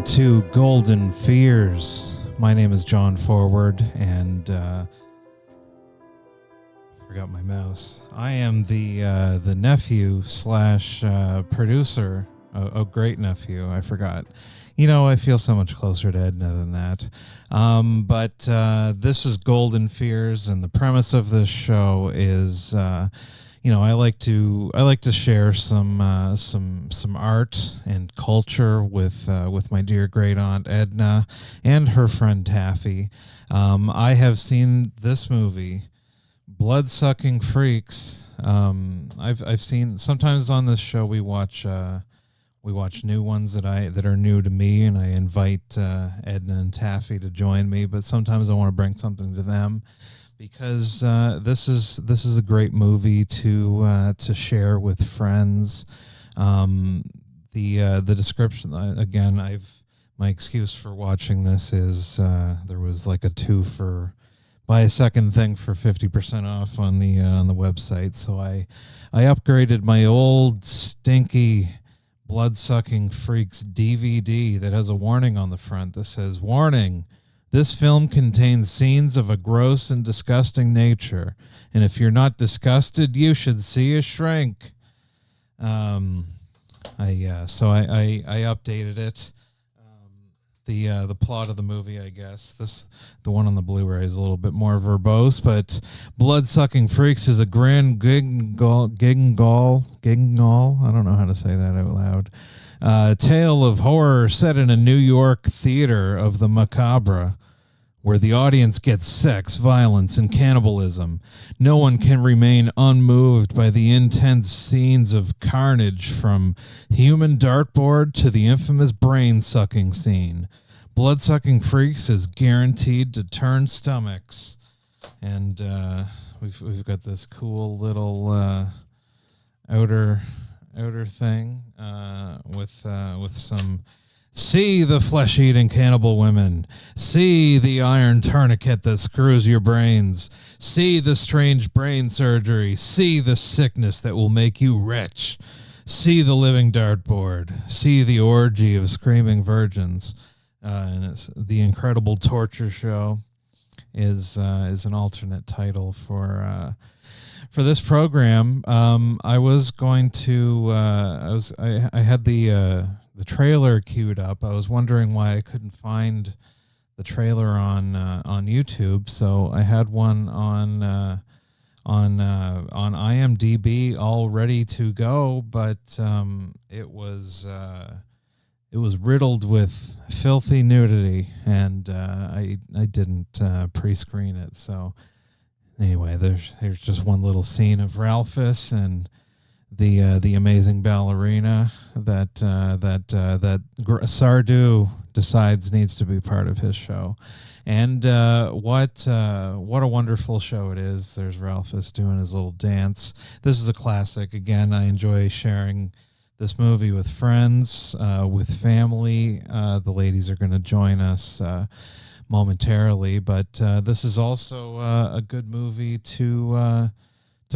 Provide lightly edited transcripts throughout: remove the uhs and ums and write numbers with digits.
to Golden Fears. My name is John Forward, and forgot my mouse. I am the nephew slash producer. Great nephew. I forgot. You know, I feel so much closer to Edna than that. But this is Golden Fears, and the premise of this show is, I like to share some art and culture with my dear Great Aunt Edna and her friend Taffy. I have seen this movie, Blood-Sucking Freaks. I've seen, sometimes on this show we watch new ones that are new to me, and I invite Edna and Taffy to join me. But sometimes I want to bring something to them, because this is a great movie to share with friends. The description, again, my excuse for watching this is there was like a buy a second thing for 50% off on the website. So I upgraded my old stinky Blood-Sucking Freaks DVD that has a warning on the front that says, "Warning, this film contains scenes of a gross and disgusting nature, and if you're not disgusted, you should see a shrink." So I updated it. The plot of the movie, I guess. The one on the Blu-ray is a little bit more verbose, but Blood-Sucking Freaks is a grand gignall. I don't know how to say that out loud. Tale of horror set in a New York theater of the macabre, where the audience gets sex, violence, and cannibalism. No one can remain unmoved by the intense scenes of carnage, from human dartboard to the infamous brain-sucking scene. Blood-Sucking Freaks is guaranteed to turn stomachs. And we've got this cool little outer thing with some... See the flesh-eating cannibal women. See the iron tourniquet that screws your brains. See the strange brain surgery. See the sickness that will make you rich. See the living dartboard. See the orgy of screaming virgins. And it's The Incredible Torture Show is an alternate title for this program. I was going to I had the trailer queued up. I was wondering why I couldn't find the trailer on YouTube, so I had one on IMDb all ready to go, but it was riddled with filthy nudity, and I didn't pre-screen it. So anyway, there's just one little scene of Ralphus and the amazing ballerina that Sardou decides needs to be part of his show. And what a wonderful show it is. There's Ralphus doing his little dance. This is a classic. Again, I enjoy sharing this movie with friends, with family. The ladies are going to join us momentarily, but this is also a good movie to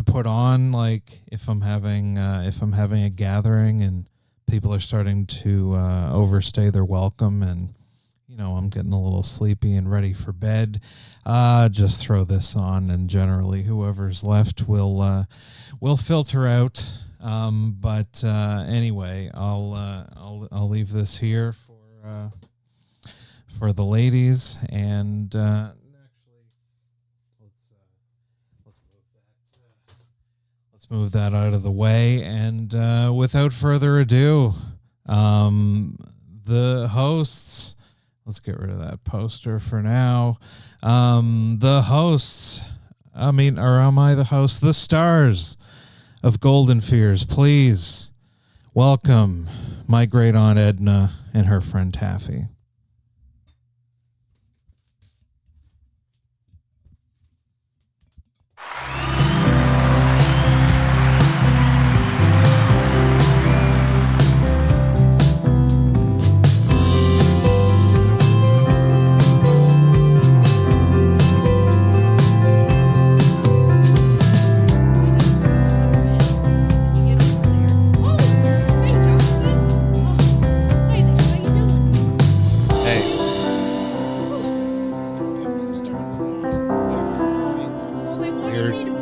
put on, like if I'm having a gathering and people are starting to overstay their welcome, and I'm getting a little sleepy and ready for bed. Just throw this on, and generally whoever's left will filter out. But anyway, I'll leave this here for the ladies, and move that out of the way, and without further ado, the hosts, let's get rid of that poster for now. The hosts, or am I the host? The stars of Golden Fears, please welcome my Great Aunt Edna and her friend Taffy.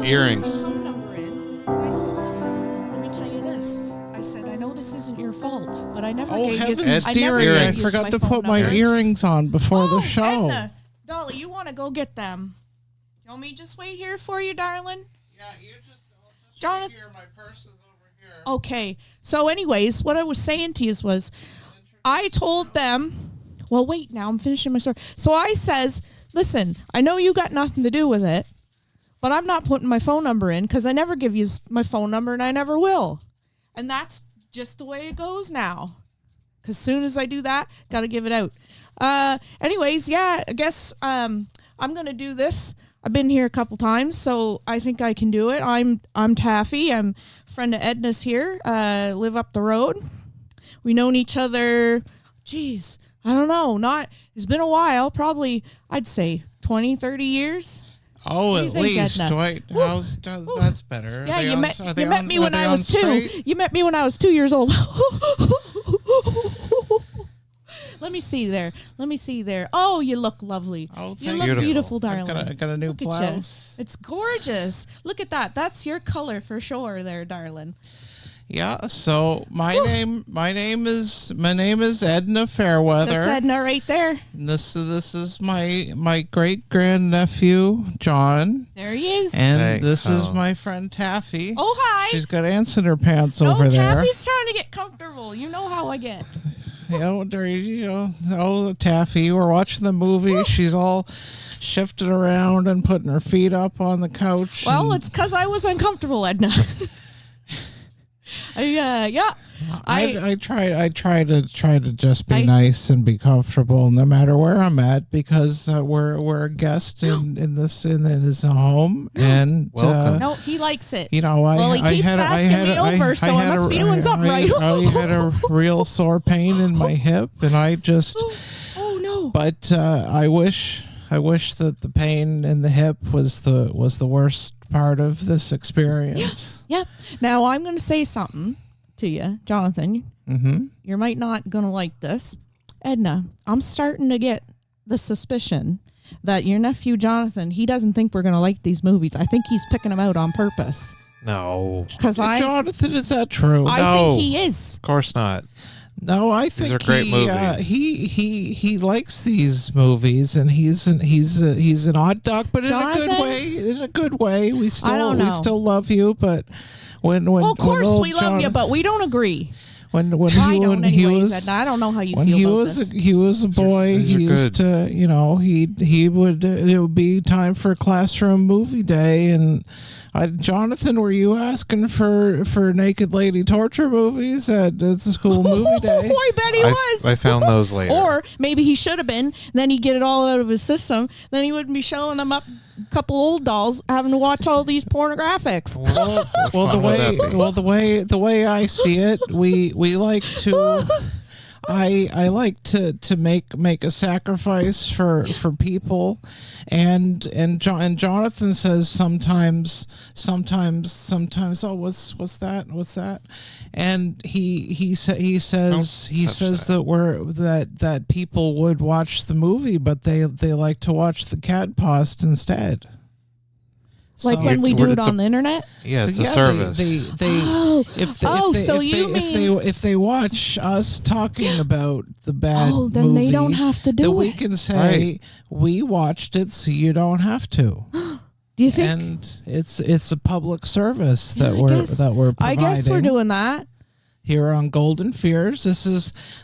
Earrings. phone number in. And I said, listen, let me tell you this. I said, I know this isn't your fault, but I never gave you. Heavens, I dearie, never I gave you forgot to phone put my number. earrings on before the show. Edna, Dolly, you want to go get them? You want me to just wait here for you, darling? Yeah, you just Jonathan. here. My purse is over here. Okay. So, anyways, what I was saying to you was, I told them. Well, wait. Now I'm finishing my story. So I says, listen, I know you got nothing to do with it, but I'm not putting my phone number in because I never give you my phone number and I never will, and that's just the way it goes now. Because soon as I do that, got to give it out. Anyways, yeah, I guess I'm gonna do this. I've been here a couple times, so I think I can do it. I'm Taffy. I'm a friend of Edna's here. Live up the road. We known each other. Geez, I don't know. It's been a while. Probably, I'd say 20, 30 years. Oh, do at you think, least. Edna? Wait, that's better. Yeah, you met me when I was 2. You met me when I was 2 years old. Let me see there. Oh, you look lovely. Oh, you thank look beautiful, darling. I got a new Look blouse. At you. It's gorgeous. Look at that. That's your color for sure, there, darling. Yeah. So my name is Edna Fairweather. That's Edna right there. And this is my great grandnephew John. There he is. And this is my friend Taffy. Oh, hi. She's got ants in her pants over there. Taffy's trying to get comfortable. You know how I get. Taffy, we're watching the movie. She's all shifted around and putting her feet up on the couch. Well, it's because I was uncomfortable, Edna. I try to just be nice and be comfortable no matter where I'm at, because we're a guest in his home, and welcome. No, he likes it. he keeps asking me over, so I must be doing something right. I had a real sore pain in my hip, and I just oh no. But I wish that the pain in the hip was the worst part of this experience. Yep. Now I'm going to say something to you, Jonathan. Mm-hmm. You might not going to like this. Edna, I'm starting to get the suspicion that your nephew Jonathan, he doesn't think we're going to like these movies. I think he's picking them out on purpose. No. Jonathan, is that true? I think he is. Of course not. No, I think these are great movies. He likes these movies, and he's an odd duck, but Jonathan? in a good way. We still love you, but when well, of course we love you, but we don't agree. When I don't, he anyways, was, Edna. I don't know how you when feel he about was this. he was a boy, he used to, it would be time for classroom movie day, and Jonathan, were you asking for naked lady torture movies at school movie day? I bet he was. I found those later. Or maybe he should have been. Then he'd get it all out of his system. Then he wouldn't be showing them up a couple old dolls, having to watch all these pornographics. The way I see it, we like to. I like to make a sacrifice for people, and Jonathan says sometimes oh what's that, and he says that people would watch the movie, but they like to watch the cat post instead. Like when we do it on the internet? Yeah, it's a service. If they watch us talking about the bad then movie, they don't have to do then it. we can say we watched it, so you don't have to. Do you think? And it's a public service that we're providing. I guess we're doing that. Here on Golden Fears. Did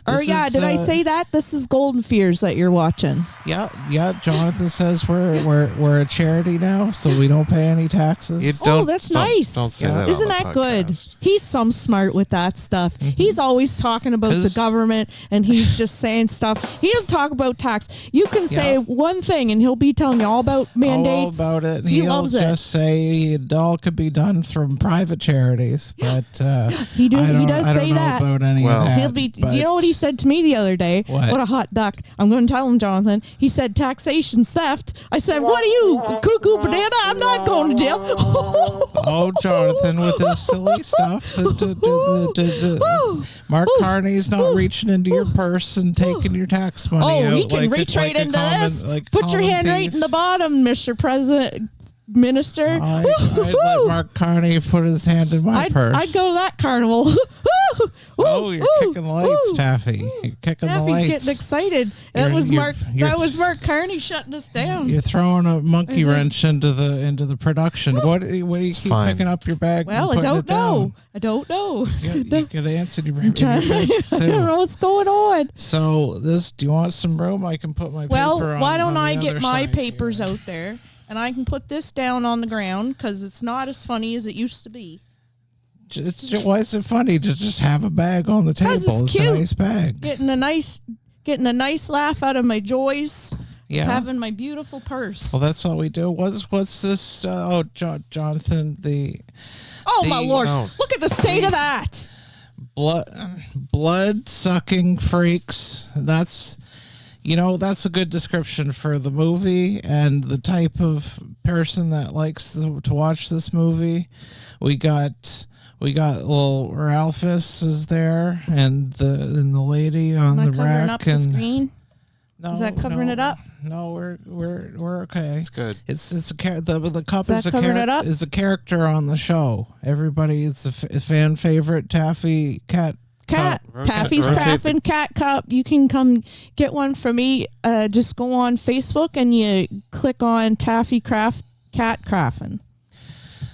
I say that? This is Golden Fears that you're watching. Yeah. Jonathan says we're a charity now, so we don't pay any taxes. That's nice. Don't say that. Isn't that good? He's some smart with that stuff. Mm-hmm. He's always talking about the government, and he's just saying stuff. He doesn't talk about tax. You can say one thing, and he'll be telling you all about mandates. All about it. And he loves it. He'll just say it all could be done from private charities, but he does say that. About any of that. He'll be. Do you know what he said to me the other day? What a hot duck! I'm going to tell him, Jonathan. He said taxation's theft. I said, "What are you, cuckoo banana? I'm not going to jail." Oh, Jonathan, with this silly stuff. Mark Carney's not reaching into your purse and taking your tax money out. He can reach right into this. Put your hand right in the bottom, Mr. President. minister. I'd let Mark Carney put his hand in my purse. I'd go to that carnival. Oh, you're kicking the lights, Taffy. You're kicking the lights. Taffy's getting excited. That was Mark Carney shutting us down. You're throwing a monkey wrench into the production. What do you keep picking up your bag? Well, and I don't know. down? I don't know. You could answer your wrist too. I don't know what's going on. So do you want some room? I can put my paper on. Why don't I the get other my side papers here. out there and I can put this down on the ground because it's not as funny as it used to be. Why is it funny to just have a bag on the table? It's a cute. nice bag. Getting a nice laugh out of my joys. Yeah. Having my beautiful purse. Well, that's what we do. What's this? Jonathan, my Lord! no. Look at the state of that. Blood sucking freaks. That's a good description for the movie and the type of person that likes to watch this movie. We got little Ralphus is there, and the lady on the covering rack up the screen. No, Is that covering it up? No, we're okay. It's good. It's the cup Is that covering it up? is a character on the show. Everybody, it's a fan favorite. Taffy Cat. Taffy's Rotate Craft Cat Cup. You can come get one from me. Just go on Facebook and you click on Taffy Craft Cat Craffin.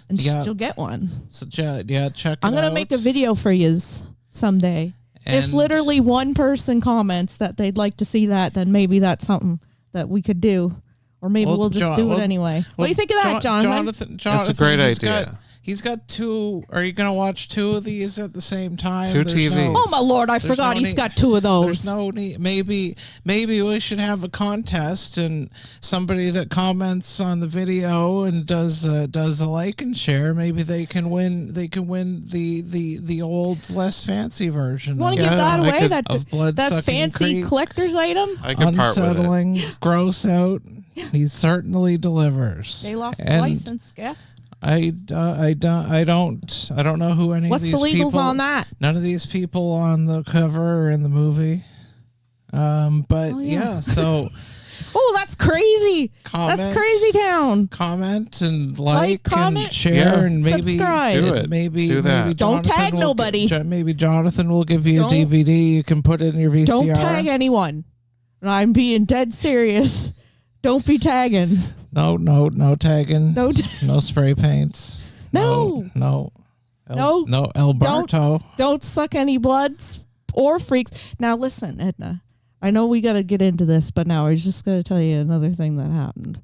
And you'll get one. So check it I'm gonna out. make a video for yous someday. If And- literally one person comments that they'd like to see that, then maybe that's something that we could do. Or maybe we'll just do it anyway. What do you think of that, Jonathan? That's a great idea. He's got two. Are you going to watch two of these at the same time? Two There's TVs. Oh my Lord! I there's forgot no he's need- got two of those. There's no need. Maybe we should have a contest, and somebody that comments on the video and does a like and share. Maybe they can win. They can win the old, less fancy version. Want to give that away? of blood That sucking fancy creep. collector's item? I can part with it. Unsettling, gross out. He certainly delivers. They lost the And license. Guess. I don't know who any What's of the these legals people. on that? None of these people on the cover or in the movie. But Oh, yeah. yeah. So Oh, that's crazy. Comment. That's crazy town. comment and like comment, and share Yeah. and maybe subscribe. Do it. Maybe Do that. maybe Don't Jonathan tag will nobody. Maybe Jonathan will give you a Don't- DVD. You can put it in your VCR. Don't tag anyone. I'm being dead serious. Don't be tagging. No tagging. No. No spray paints. No. No. No. Alberto. Don't suck any bloods or freaks. Now listen, Edna. I know we got to get into this, but now I was just going to tell you another thing that happened.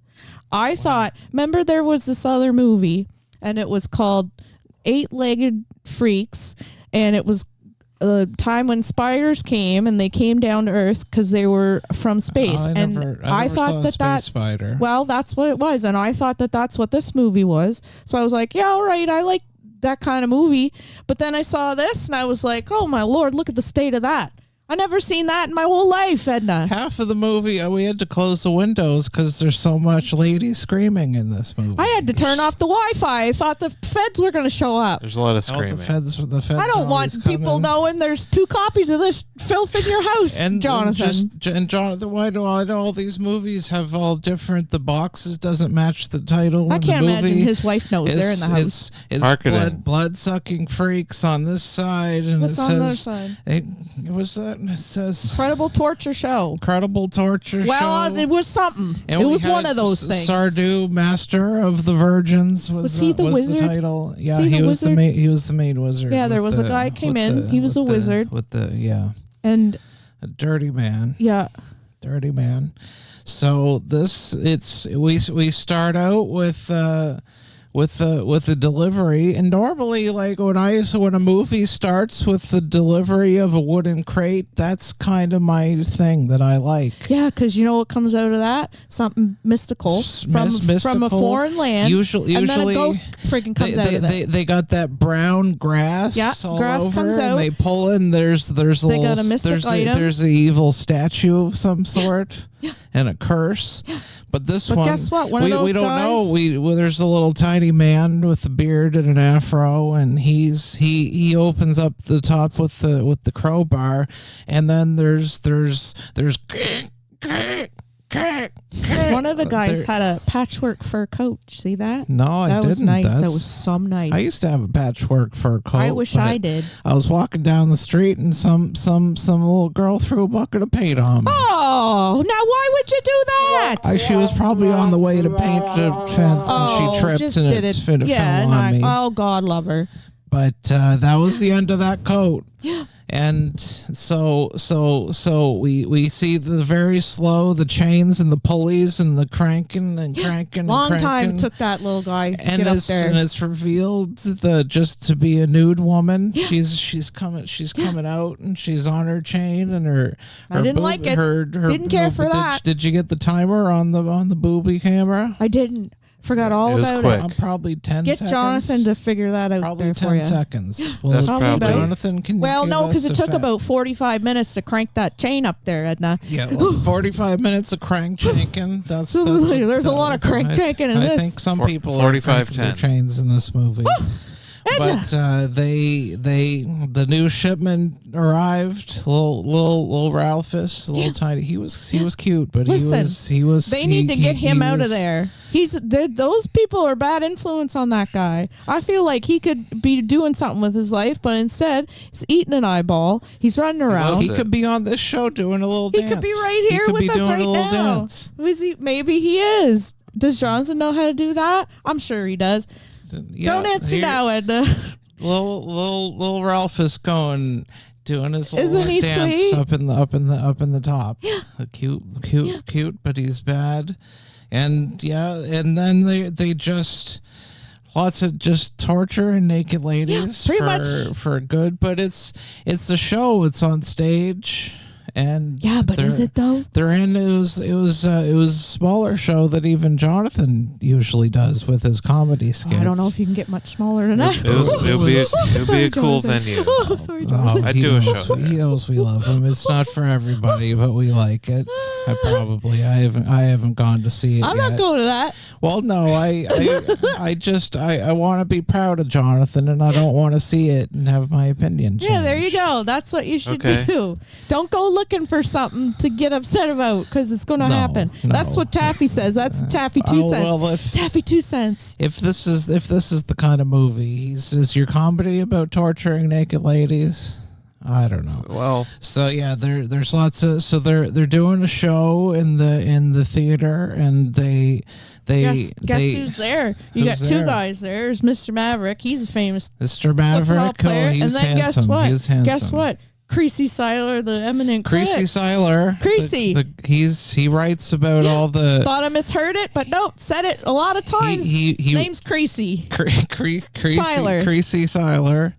I thought, remember there was this other movie, and it was called Eight-Legged Freaks, and it was a time when spiders came, and they came down to Earth because they were from space. I and never I saw thought a that space spider. well, that's what it was, and I thought that that's what this movie was. So I was like, yeah, all right, I like that kind of movie. But then I saw this, and I was like, oh my Lord, look at the state of that. I never seen that in my whole life, Edna. Half of the movie, we had to close the windows because there's so much lady screaming in this movie. I had to turn off the Wi-Fi. I thought the feds were going to show up. There's a lot of Oh, screaming. the feds I don't want people knowing there's 2 copies of this filth in your house, Jonathan. And Jonathan, why do all these movies have all different? The boxes doesn't match the title. I in can't the imagine movie. his wife knows they're in the house. It's Marketing. blood sucking freaks on this side, and What's it on the other says side? It says Incredible torture show. Incredible torture show. Well, it was something. And It we was one had of those things. Sardu, Master of the Virgins, Was he the wizard? the title. Yeah, Was he he the was the wizard? main. He was the main wizard. Yeah, there with was a guy came with in. He was a with the- wizard. with the And a dirty man. yeah, Dirty man. So we start out with the delivery, and normally, like when a movie starts with the delivery of a wooden crate, that's kind of my thing that I like. yeah, because you know what comes out of that? Something mystical from a foreign land. Usually, and then a ghost freaking comes out of it. they got that brown grass. Yeah, all grass over, comes and out. they pull in. There's They little, got a mystic item. there's an evil statue of some sort. And a curse, but this But one, guess what? One of we those don't guys- know. There's a little tiny man with a beard and an afro, and he opens up the top with the crowbar, and then there's One of the guys had a patchwork fur coat. See that? No, I didn't. That was nice. That was some nice. I used to have a patchwork fur coat. I wish I did. I was walking down the street and some little girl threw a bucket of paint on me. Oh, now why would you do that? She was probably on the way to paint the fence and she tripped just and did it it. fell on me. Oh, God love her. But that was the end of that coat. And so we see the very slow, the chains and the pulleys and the cranking and cranking. Long and cranking. time it took that little guy to And get up there. and it's revealed just to be a nude woman. She's coming out and she's on her chain and her. I didn't like it. Didn't care for that. Did you get the timer on the booby camera? I didn't. Forgot all It was about quick. it. Probably 10 Get seconds. Jonathan to figure that out Probably there 10 for you. seconds. Well, That's probably- Jonathan can. Well, give no, us because it a took fact. about 45 minutes to crank that chain up there, Edna. Yeah, well, 45 minutes of crank janking. That's There's a lot of crank janking in I this. think some For- people 45, are cranking their 10. chains in this movie. Edna. But the new shipment arrived. Little Ralphus, little tiny. He was cute, but Listen, he was. They need to get him out of was- there. Those people are bad influence on that guy. I feel like he could be doing something with his life, but instead he's eating an eyeball. He's running around. He it. could be on this show doing a little He dance. could be right He here could with be us doing right a little now. dance. Maybe he is. Does Jonathan know how to do that? I'm sure he does. Yeah, Don't answer here- now, Edna. Little Ralph is doing his little Isn't he dance sweet? up in the top. Yeah. Cute, but he's bad. And and then they just lots of just torture and naked ladies pretty much. for good, but it's the show, it's on stage. And Yeah, but is it though? They're in. It was a smaller show that even Jonathan usually does with his comedy skits. I don't know if you can get much smaller than that. It'll be a Sorry, cool Jonathan. venue. Oh, sorry, Jonathan. I'd he do a knows, show. He knows we love him. It's not for everybody, but we like it. I haven't gone to see it I'm yet. not going to that. Well, no, I want to be proud of Jonathan, and I don't want to see it and have my opinion changed. Yeah, there you go. That's what you should Okay. do. Don't go looking for something to get upset about because it's going to No, happen. That's no. what Taffy says. That's Taffy 2 Oh, cents. well, Taffy 2 cents. if this is the kind of movie, is your comedy about torturing naked ladies? I don't know. Well, So yeah, there's lots of they're doing a show in the theater, and they Guess who's there? You got Who's two there? guys there. There's Mr. Maverick. He's a famous Mr. football Maverick. player. Oh, he And was then handsome. guess what? He was handsome. Guess what? Creasy Seiler, the eminent Creasy critic. Seiler. Creasy. He writes about all the Thought I misheard it, but nope, said it a lot of times. His name's Creasy. Seiler. Creasy Seiler,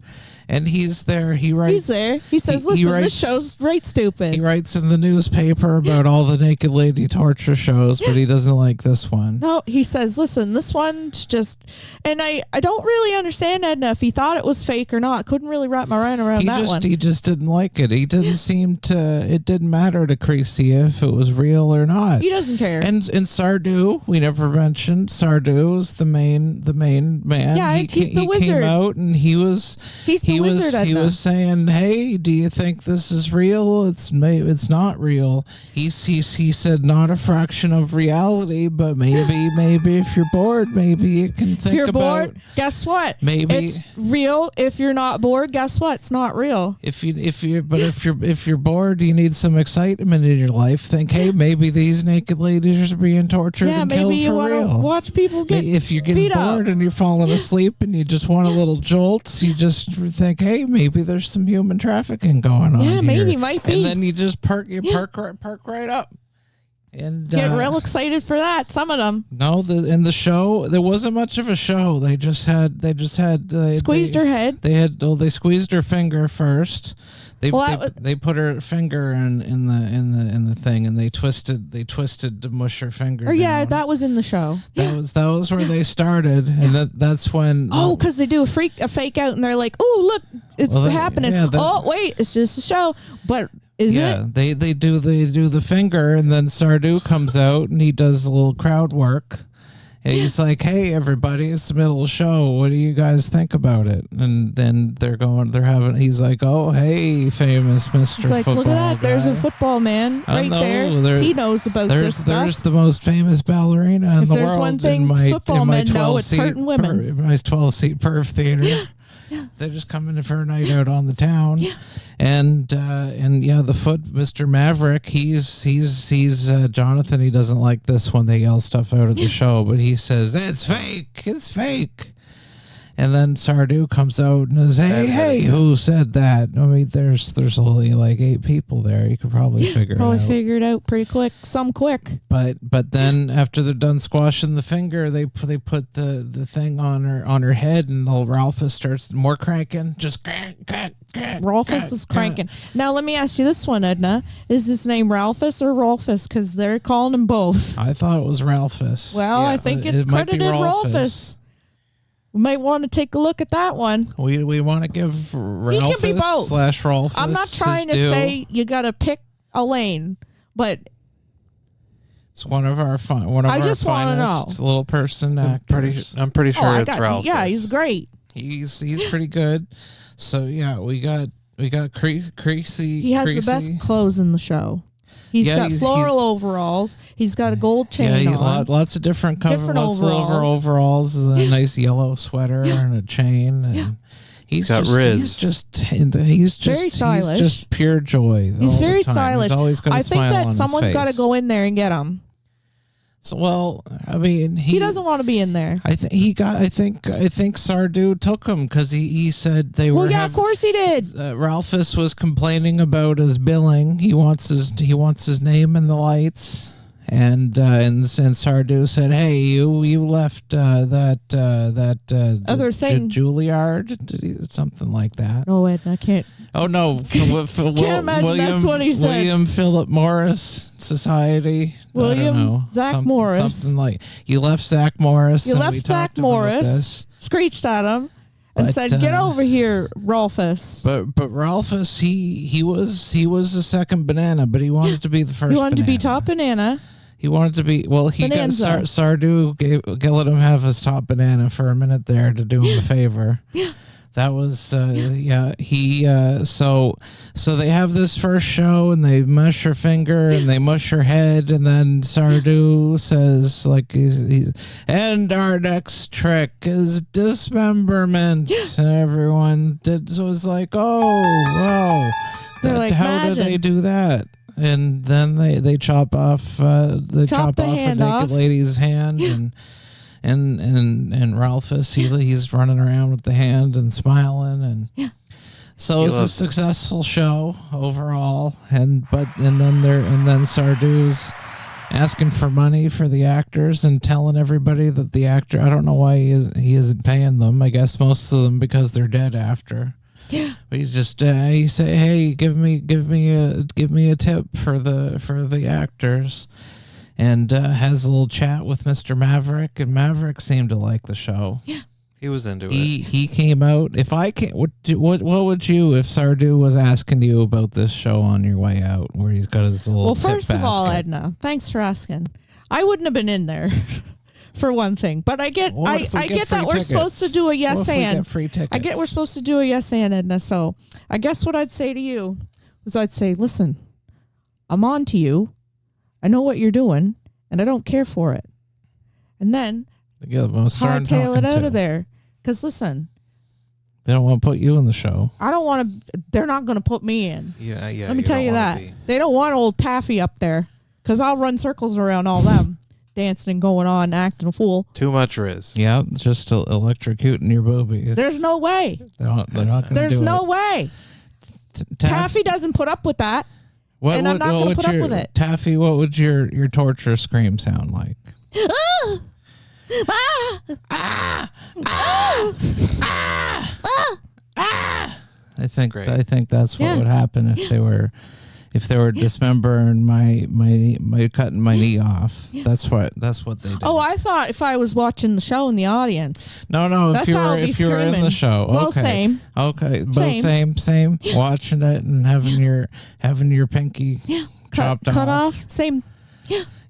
and he's there. He writes. He's there. He says, he listen, writes- this show's right stupid. He writes in the newspaper about all the naked lady torture shows, but he doesn't like this one. No, he says, listen, this one's just, and I don't really understand Edna if he thought it was fake or not. Couldn't really wrap my mind around that one. He just didn't like it. He didn't seem to. It didn't matter to Creasy if it was real or not. He doesn't care. And Sardu, we never mentioned. Sardu is the main man. Yeah, he's the he wizard. came out and he was He's the wizard, he Edna. was saying, "Hey, do you think this is real? It's not real." He said, "Not a fraction of reality, but maybe if you're bored, maybe you can think If you're about bored, guess what? maybe- It's real. If you're not bored, guess what? It's not real. if you're bored, you need some excitement in your life. Think, hey, maybe these naked ladies are being tortured Yeah, and maybe killed you for want to real." watch people get If you're getting beat bored up. and you're falling asleep and you just want a little jolt, you just think, hey, maybe there's some human trafficking going on. Yeah, maybe, here. might be. And then you just park right up. And Get real excited for that. Some of them no, in the show there wasn't much of a show. They just had squeezed her head. They squeezed her finger first. Well, They put her finger in the thing, and they twisted to mush her finger. Or yeah, down. that was in the show. That was where they started, and that's when. Oh, because they do a fake out, and they're like, "Oh, look, it's Well, happening." yeah, Oh, wait, it's just a show. But is it? they do the finger, and then Sardu comes out and he does a little crowd work, And he's like, "Hey, everybody, it's the middle of the show. What do you guys think about it?" And then he's like, "Oh, hey, famous Mr. It's like, Football look at that. guy. There's a football man right there. He knows about this stuff. There's the most famous ballerina in the world. If there's one thing football men know, it's hurting women. My 12-seat perf theater. They're just coming for a night out on the town." And Mr. Maverick, he's Jonathan. He doesn't like this when they yell stuff out of the show, but he says it's fake. And then Sardu comes out and says, hey, who said that? I mean, there's only like 8 people there. You could probably figure it out. Figure it out pretty quick. But then after they're done squashing the finger, they put the thing on her head, and little Ralphus starts more cranking. Just Ralphus is cranking. Now let me ask you this one, Edna. Is his name Ralphus or Rolfus? Because they're calling him both. I thought it was Ralphus. Well, I think it's credited Rolfus. We might want to take a look at that one. We want to give Ralphus / Rolfus. I'm not trying to say you got to pick a lane, but it's one of our finest little person actors. I'm pretty sure it's Ralphus. Yeah, he's great. He's pretty good. So yeah, we got Creasy. He has the best clothes in the show. He's got floral overalls. He's got a gold chain on. Lots of different overalls, and a nice yellow sweater and a chain. And he's got Riz. He's very stylish. He's just pure joy. He's very stylish. He's always got a smile on his face. I think that someone's got to go in there and get him. So, well, I mean, he doesn't want to be in there. I think Sardu took him because he said they were. Well, yeah, of course he did. Ralphus was complaining about his billing. He wants his name in the lights, and Sardu said, "Hey, you left that other thing, Juilliard, something like that." No, Edna, I can't. Oh no, can't imagine that's what he said. William Philip Morris Society. Zach Morris. Something like you left Zach Morris. You left Zach Morris. Screeched at him and said, "Get over here, Ralphus." But Ralphus, he was the second banana, but he wanted to be the first. He wanted banana. to be top banana. He wanted to be He got Sardu let him have his top banana for a minute there to do him a favor. Yeah. That was so they have this first show, and they mush her finger and they mush her head, and then Sardu says and our next trick is dismemberment. And everyone was like, oh wow, how did they do that? And then they chop off a naked lady's hand. And Ralphus, he's running around with the hand and smiling, and so it's a successful show overall. And then Sardu's asking for money for the actors and telling everybody that the actor, I don't know why he isn't paying them. I guess most of them because they're dead after. Yeah, but he say, hey, give me a tip for the actors. And has a little chat with Mr. Maverick, and Maverick seemed to like the show. Yeah, he was into it. He came out. If I can't, what would you if Sardu was asking you about this show on your way out, where he's got his little? Well, first of all, Edna, thanks for asking. I wouldn't have been in there, for one thing. But I get that we're supposed to do a yes and. I get we're supposed to do a yes and, Edna. So I guess what I'd say to you was I'd say, listen, I'm on to you. I know what you're doing, and I don't care for it. And then hightail it out of there. Because listen, they don't want to put you in the show. I don't want to. They're not going to put me in. Yeah. Let me tell you that they don't want old Taffy up there, because I'll run circles around all them, dancing and going on, acting a fool. Too much Riz. Yeah, just electrocuting your boobies. There's no way. They're not going to do it. There's no way. Taffy doesn't put up with that. And I'm not going to put up with it. Taffy, what would your torture scream sound like? I think that's what would happen if they were dismembering my cutting my knee off. Yeah. That's what they do. Oh, I thought if I was watching the show in the audience. No. If you were in the show, well, same. Okay, both same. Yeah. Watching it and having your pinky chopped cut off. Same.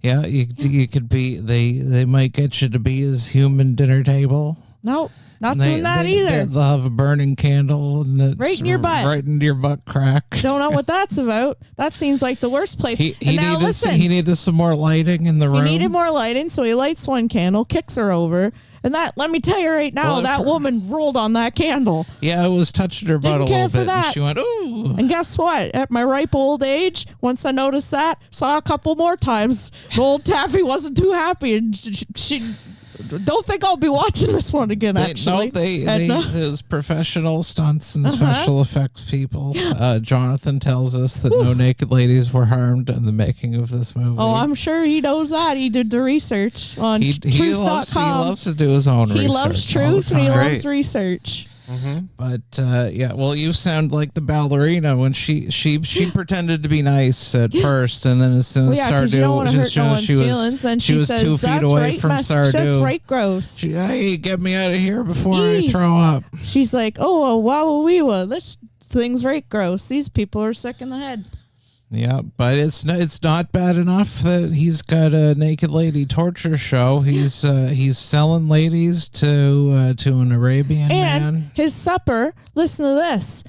Yeah, you could be. They might get you to be his human dinner table. Nope, not doing that either. They'll have a burning candle and it's Right in your butt. Right into your butt crack. Don't know what that's about. That seems like the worst place. He listen, needed some more lighting in the room. He needed more lighting, so he lights one candle, kicks her over. And that, let me tell you right now, that woman rolled on that candle. Yeah, it was touching her butt a little bit. And she went, ooh. And guess what? At my ripe old age, once I noticed that, saw a couple more times, old Taffy wasn't too happy. And she don't think I'll be watching this one again, actually. No, those professional stunts and special effects people. Jonathan tells us that no naked ladies were harmed in the making of this movie. Oh, I'm sure he knows that. He did the research on truth.com. He loves to do his own research. He loves truth and he loves research. Mm-hmm. But yeah, well, you sound like the ballerina when she pretended to be nice at first, and then as soon as Sardu, she was 2 feet away from Sardu. That's right, gross. Hey, get me out of here before I throw up. She's like, oh, wow, this thing's right gross. These people are sick in the head. Yeah, but it's not bad enough that he's got a naked lady torture show. He's selling ladies to an Arabian man. And his supper, listen to this.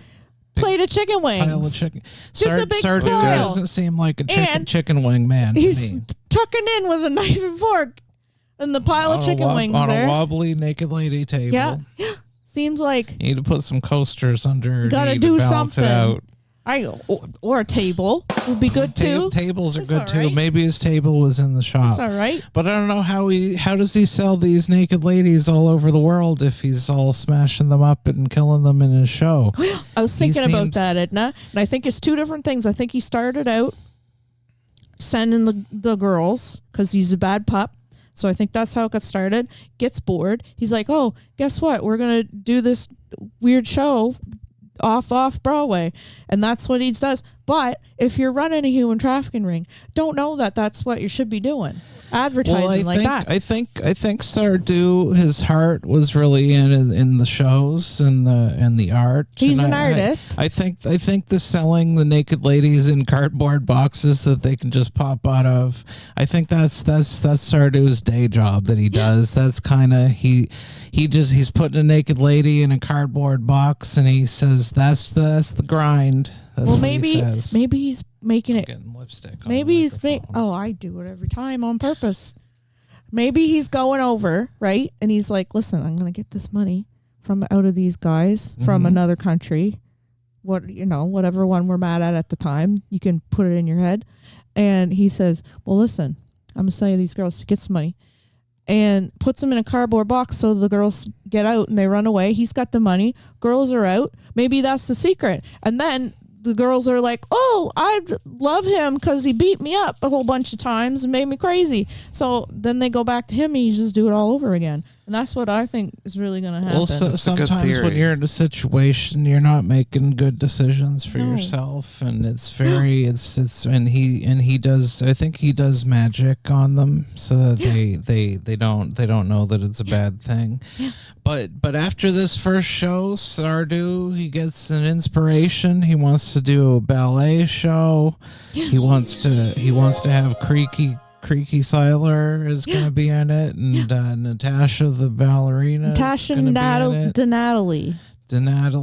Plate of chicken wings. Pile of chicken. Just a big pile. Doesn't seem like a chicken wing man to he's me. Tucking in with a knife and fork and the pile of chicken wings on there. A wobbly naked lady table. Yeah. Seems like you need to put some coasters under. Gotta do to balance something. It out. Or a table would be good too. Tables are That's good too. Right. Maybe his table was in the shop. That's all right. But I don't know how does he sell these naked ladies all over the world if he's all smashing them up and killing them in his show? I was thinking about that, Edna, and I think it's 2 different things. I think he started out sending the girls because he's a bad pup. So I think that's how it got started. Gets bored. He's like, oh, guess what? We're gonna do this weird show off Broadway, and that's what he does. But if you're running a human trafficking ring, don't know that that's what you should be doing, advertising that. I think Sardu, his heart was really in the shows and the art. He's an artist. I think the selling the naked ladies in cardboard boxes that they can just pop out of. I think that's Sardu's day job that he does. That's kind of he's putting a naked lady in a cardboard box and he says that's the grind. That's what he says. Maybe he's making it. Getting lipstick. Maybe he's I do it every time on purpose. Maybe he's going over, right? And he's like, listen, I'm going to get this money from out of these guys from another country. Whatever one we're mad at the time, you can put it in your head. And he says, well, listen, I'm going to sell you these girls to get some money. And puts them in a cardboard box so the girls get out and they run away. He's got the money. Girls are out. Maybe that's the secret. And then the girls are like, oh, I love him because he beat me up a whole bunch of times and made me crazy. So then they go back to him and you just do it all over again. And that's what I think is really going to happen. Well, sometimes when you're in a situation, you're not making good decisions for yourself, and it's very and he does. I think he does magic on them so that they don't know that it's a bad thing. Yeah. But after this first show, Sardu, he gets an inspiration. He wants to do a ballet show. Yeah. He wants to have Creaky Seiler is going to be in it, and Natasha the ballerina. Natasha Denali.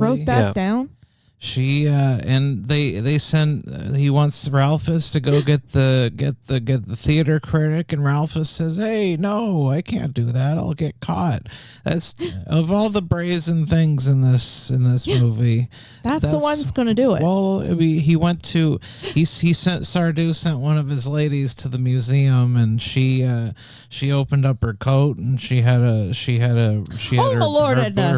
Wrote that down. She and they send. He wants Ralphus to go get the theater critic, and Ralphus says, "Hey, no, I can't do that. I'll get caught." That's of all the brazen things in this movie. That's the one's going to do it. Well, he sent Sardu sent one of his ladies to the museum, and she opened up her coat, and she had her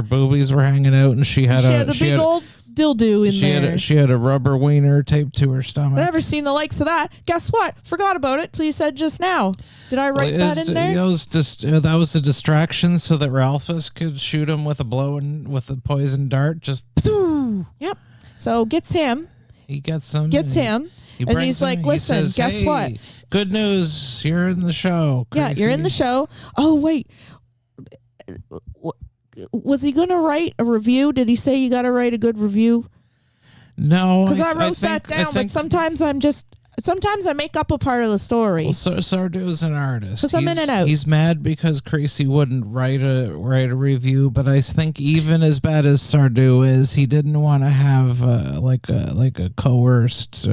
boobies were hanging out, and she had a big old dildo in there. She had a rubber wiener taped to her stomach. I've never seen the likes of that. Guess what? Forgot about it till you said just now. Did I write that in there? That was a distraction so that Ralphus could shoot him with a poison dart. Just yep. So gets him. He gets him. And he's like, listen, says, guess what? Good news. You're in the show. Crazy. Yeah, you're in the show. Oh, wait. Was he going to write a review? Did he say you got to write a good review? No. Because I wrote that down, but sometimes I'm just, sometimes I make up a part of the story. Well, Sardou's an artist. 'Cause I'm in and out. He's mad because Creasy wouldn't write a review, but I think even as bad as Sardou is, he didn't want to have like a coerced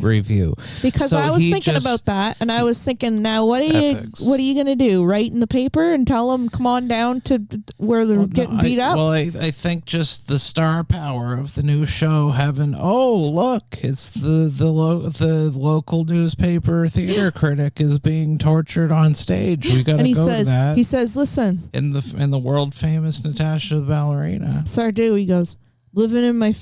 review. Because So I was he thinking just- about that, and I was thinking, now what are Ethics. you gonna do? Write in the paper and tell them come on down to where they're Well, getting beat up? Well, I think just the star power of the new show having, oh look, it's the local newspaper theater critic is being tortured on stage. We got and to go to that. he says, listen, in the world famous Natasha the Ballerina. Sardou, he goes, living in my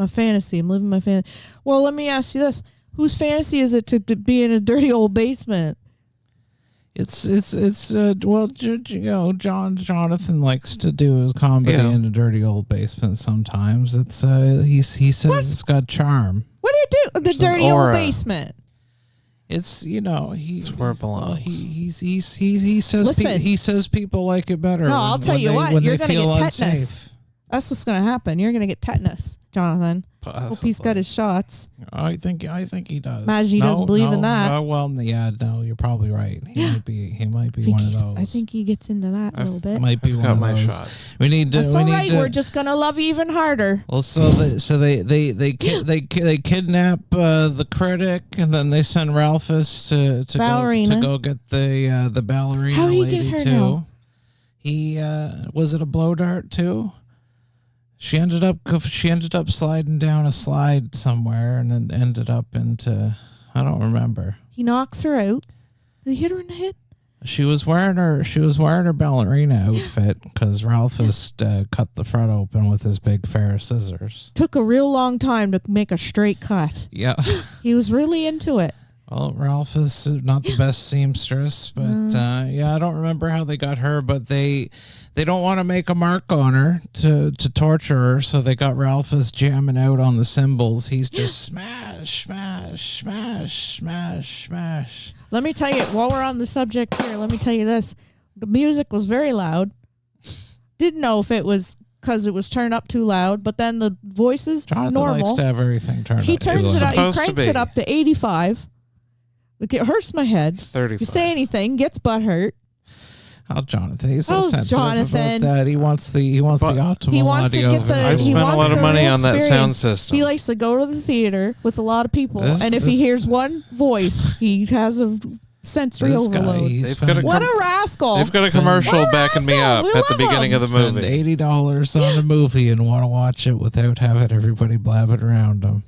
fantasy. I'm living my fantasy. Well, let me ask you this: whose fantasy is it to be in a dirty old basement? It's well, Jonathan likes to do his comedy in a dirty old basement sometimes. It's he says it's got charm. What do you do in the There's an dirty old aura. basement? It's It's where it belongs. He says Listen. he says people like it better. No, I'll tell you what, when you're they gonna feel get unsafe. tetanus. That's what's gonna happen. You're gonna get tetanus, Jonathan. Hope he's got his shots. I think he does. Imagine he doesn't believe in that. Well, yeah, no, you're probably right. He might be one of those. I think he gets into that a little bit. might be I've one got of my those. shots. We need to. That's we all need right. to. We're just gonna love you even harder. Well, they kidnap the critic, and then they send Ralphus to Ballerina. go get the ballerina How do you lady get her too. now? He was it a blow dart too? She ended up sliding down a slide somewhere, and then ended up into, I don't remember. He knocks her out. Did he hit her in the head? She was wearing her ballerina outfit because Ralphus cut the front open with his big pair of scissors. Took a real long time to make a straight cut. Yeah. He was really into it. Well, Ralph is not the best seamstress, but I don't remember how they got her, but they don't want to make a mark on her to torture her, so they got Ralphus jamming out on the cymbals. He's just smash, smash, smash, smash, smash. Let me tell you, while we're on the subject here, let me tell you this. The music was very loud. Didn't know if it was because it was turned up too loud, but then the voices, Jonathan normal. likes to have everything turned He up too turns it loud. up. He Supposed to cranks it be. up to 85. It hurts my head. 35. If you say anything, gets butt hurt. Oh, Jonathan, he's so Oh, sensitive Jonathan. about that. He wants the optimal He wants to audio. get the. I he spent a wants lot of the money real on that sound experience. system. He likes to go to the theater with a lot of people, This- and if he this- hears one voice, he has a sensory This guy, overload. he's They've got a What a rascal! They've got a Spend- commercial What a backing me rascal! up We at the love beginning of the spend movie. $80 on a movie and want to watch it without having everybody blabbing around him.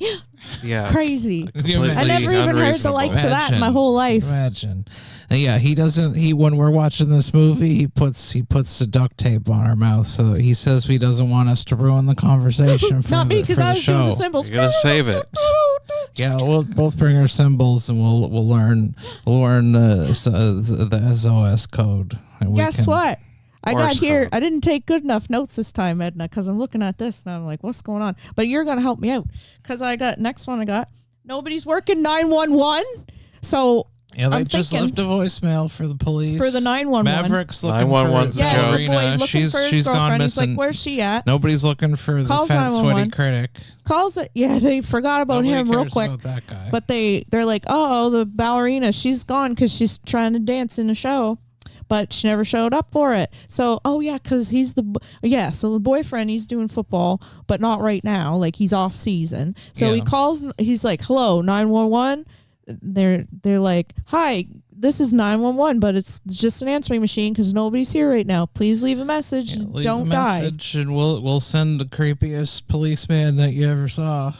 Yeah. Crazy. Completely I never even heard the unreasonable. likes of that in my whole life. Imagine. And yeah, he doesn't. When we're watching this movie, he puts the duct tape on our mouth, so he says he doesn't want us to ruin the conversation for Not me, the, because for I the was doing show. the symbols. You gotta save it. Yeah, we'll both bring our symbols and we'll learn the SOS code. And we Guess can- what? I got Morse here. code. I didn't take good enough notes this time, Edna, because I'm looking at this and I'm like, what's going on? But you're going to help me out because next one I got, nobody's working 911. So Yeah, they I'm just thinking- left a voicemail for the police. for the 911. Maverick's looking 911's for a Yeah, joke. it's the boy Ballerina. looking for his She's gone girlfriend. He's missing. like, where's she at? Nobody's looking for the Calls fat, sweaty 911. critic. Calls it. Yeah, they forgot about Nobody him real cares quick. about that guy. But they're like, oh, the ballerina, she's gone because she's trying to dance in the show, but she never showed up for it. So, because he's so the boyfriend, he's doing football, but not right now. Like he's off season. So he Yeah. calls. He's like, hello, 911. They're like, hi, this is 911, but it's just an answering machine because nobody's here right now. Please leave a message. Yeah, and leave don't a die. message and we'll send the creepiest policeman that you ever saw.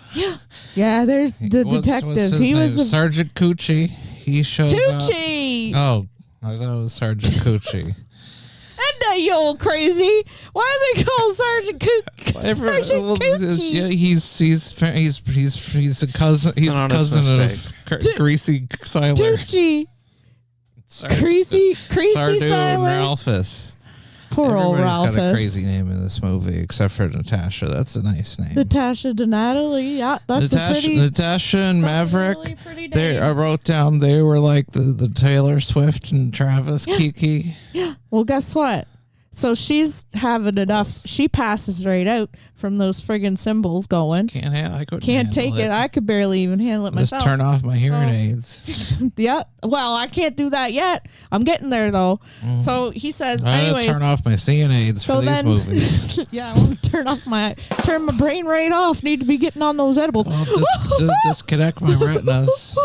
Yeah, there's the What's detective. his He name? was a Sergeant Coochie. He shows up. Tucci. Oh, I thought it was Sergeant Coochie. Edna, you old crazy. Why do they call Sergeant Sergeant Well, Coochie? yeah, he's a cousin. He's a an honest cousin of mistake. Greasy Siler. Tucci. Sergeant- Creasy Sardou and Siler. Ralphus. Poor old Everybody's got a Ralphus. crazy name in this movie, except for Natasha. That's a nice name. Natasha Denatali. Yeah, that's a pretty. Natasha and that's a Maverick. really pretty They, name. I wrote down they were like the Taylor Swift and Travis Kiki. Well, guess what? So she's having enough. She passes right out from those friggin' cymbals going. I couldn't Can't handle take it. I could barely even handle it Just myself. turn off my hearing aids. Yeah. Well, I can't do that yet. I'm getting there though. So he says, I anyways. turn off my seeing aids So for these then- movies. Yeah, I want to turn my brain right off. Need to be getting on those edibles. Just disconnect my retinas.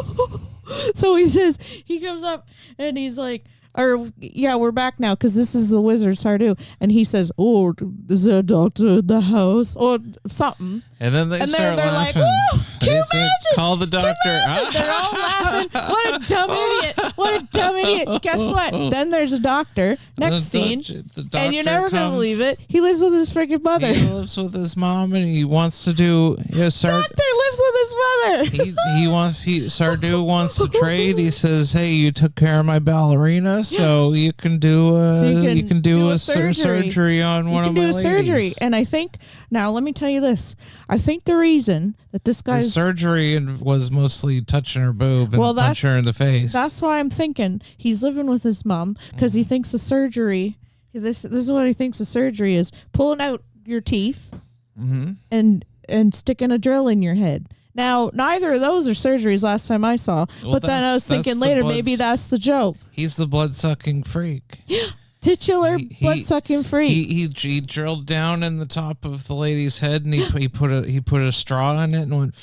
So he says, he comes up and he's like, we're back now because this is the wizard Sardu. And he says, oh, is there a doctor in the house? Or something. And then they start they're like, laughing. oh, can you They say, imagine? call the doctor. They're all laughing. What a dumb idiot. What a dumb idiot. Guess what? Then there's a doctor. Next scene. And you're never going to believe it. He lives with his freaking mother. He lives with his mom and he wants to do. Doctor lives with his mother. Sardu wants to trade. He says, "Hey, you took care of my ballerina, so you can do a surgery on one of my ladies." Surgery, and I think now let me tell you this. I think the reason that this The guy's surgery was mostly touching her boob and punching her in the face. That's why I'm thinking he's living with his mom because he thinks the surgery. This is what he thinks the surgery is: pulling out your teeth and sticking a drill in your head. Now, neither of those are surgeries last time I saw. Well, but then I was thinking later, maybe that's the joke. He's the blood-sucking freak. Titular blood-sucking freak. He drilled down in the top of the lady's head and he put a straw in it and went.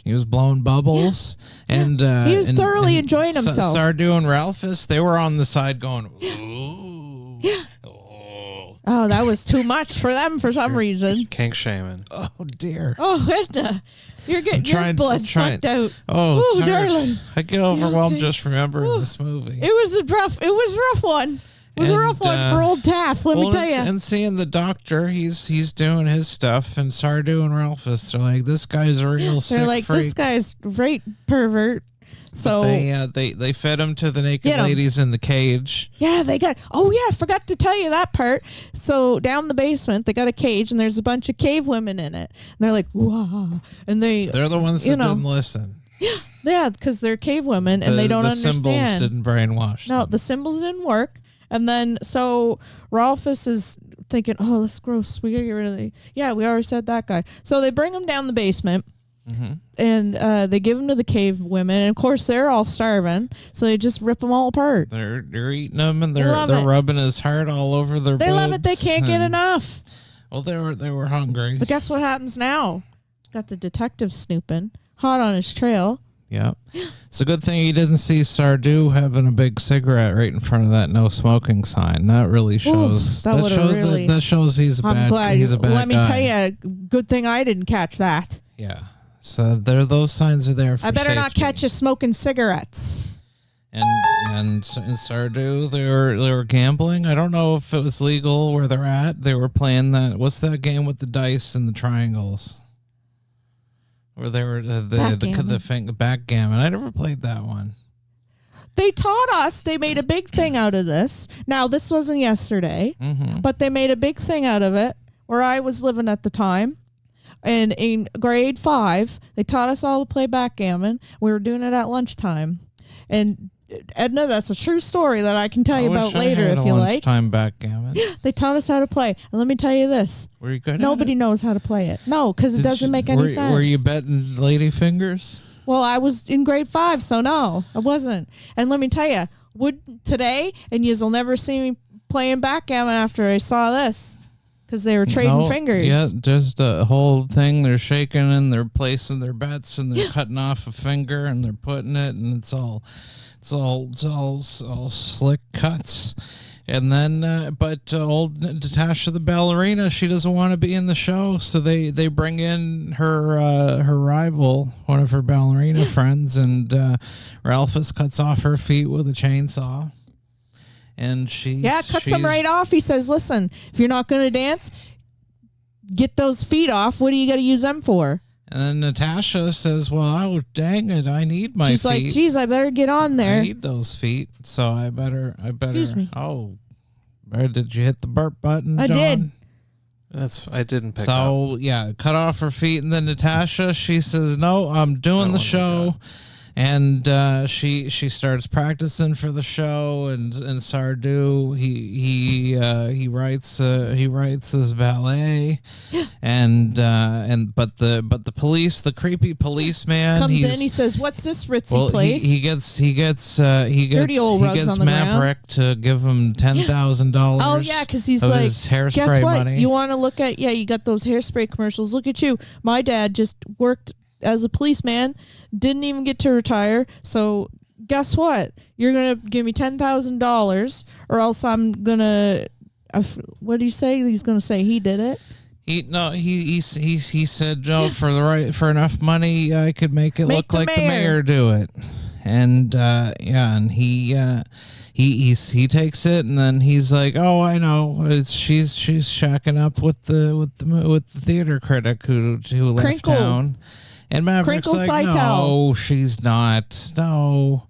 He was blowing bubbles and he was thoroughly enjoying himself. Sardu and Ralphus, they were on the side going, ooh. Yeah. Oh, that was too much for them for some reason. Kink shaming. Oh dear. Oh, Edna, you're getting your blood sucked out. Oh, ooh, sorry. darling. I get overwhelmed just remembering this movie. It was a rough one. It was a rough one for old Taff, let me tell you. And seeing the doctor, he's doing his stuff, and Sardu and Ralphus, they're like, this guy's a real sick They're like, freak. this guy's right pervert. So they fed him to the naked ladies in the cage. Yeah, they got. Oh yeah, I forgot to tell you that part. So down the basement, they got a cage, and there's a bunch of cave women in it. And they're like, wow, and they're the ones that didn't listen. Yeah, because they're cave women and they don't understand. The symbols didn't brainwash them. No, the symbols didn't work. And then so Ralphus is thinking, oh, that's gross. We gotta get rid of the. Yeah, we already said that guy. So they bring him down the basement. And they give them to the cave women, and of course they're all starving, so they just rip them all apart. They're eating them, and they're rubbing his heart all over their. They love it. They can't get enough. Well, they were hungry. But guess what happens now? Got the detective snooping, hot on his trail. Yeah, it's a good thing he didn't see Sardu having a big cigarette right in front of that no smoking sign. That really shows. Ooh, that shows he's a bad. Glad. He's a bad Let me guy. tell you, good thing I didn't catch that. Yeah. So those signs are there for I better safety. not catch you smoking cigarettes. And Sardu, they were gambling. I don't know if it was legal where they're at. They were playing that. What's that game with the dice and the triangles? Where they were the backgammon. I never played that one. They taught us. They made a big thing out of this. Now this wasn't yesterday, but they made a big thing out of it where I was living at the time. And in grade 5, they taught us all to play backgammon. We were doing it at lunchtime. And Edna, that's a true story that I can tell you about later if you like. Lunchtime backgammon. They taught us how to play. And let me tell you this. Were you good Nobody at it? knows how to play it. No, because it doesn't make any sense. Were you betting lady fingers? Well, I was in grade 5, so no, I wasn't. And let me tell you, today, and you'll never see me playing backgammon after I saw this. Because they were trading fingers. Yeah, just a whole thing. They're shaking and they're placing their bets and they're cutting off a finger and they're putting it, and it's all slick cuts. And then, but old Natasha the ballerina, she doesn't want to be in the show, so they bring in her rival, one of her ballerina friends, and Ralphus cuts off her feet with a chainsaw. And cuts them right off. He says, listen, if you're not going to dance, get those feet off. What do you got to use them for? And then Natasha says, well, oh, dang it, I need my feet. She's like, geez, I better get on there. I need those feet, so I better. Excuse me. Oh, did you hit the burp button, John? I did. I didn't pick up. So, cut off her feet. And then Natasha, she says, no, I'm doing the show. And she starts practicing for the show, and Sardou he writes this ballet, and but the police, the creepy policeman Comes in, he says, "What's this ritzy place?" He gets Dirty old rugs on the Maverick to give him $10,000. Oh yeah, because he's of like, his hairspray guess what? money. You want to look at you got those hairspray commercials. Look at you. My dad just worked as a policeman, didn't even get to retire. So guess what? You're gonna give me $10,000, or else I'm gonna. What do you say? He's gonna say he did it. He said, "No, for enough money, I could make it look like the mayor do it." And and he takes it, and then he's like, "Oh, I know, she's shacking up with the theater critic who left Crinkle. town." And Maverick's Crinkle like, "No, Seitel. she's not. No."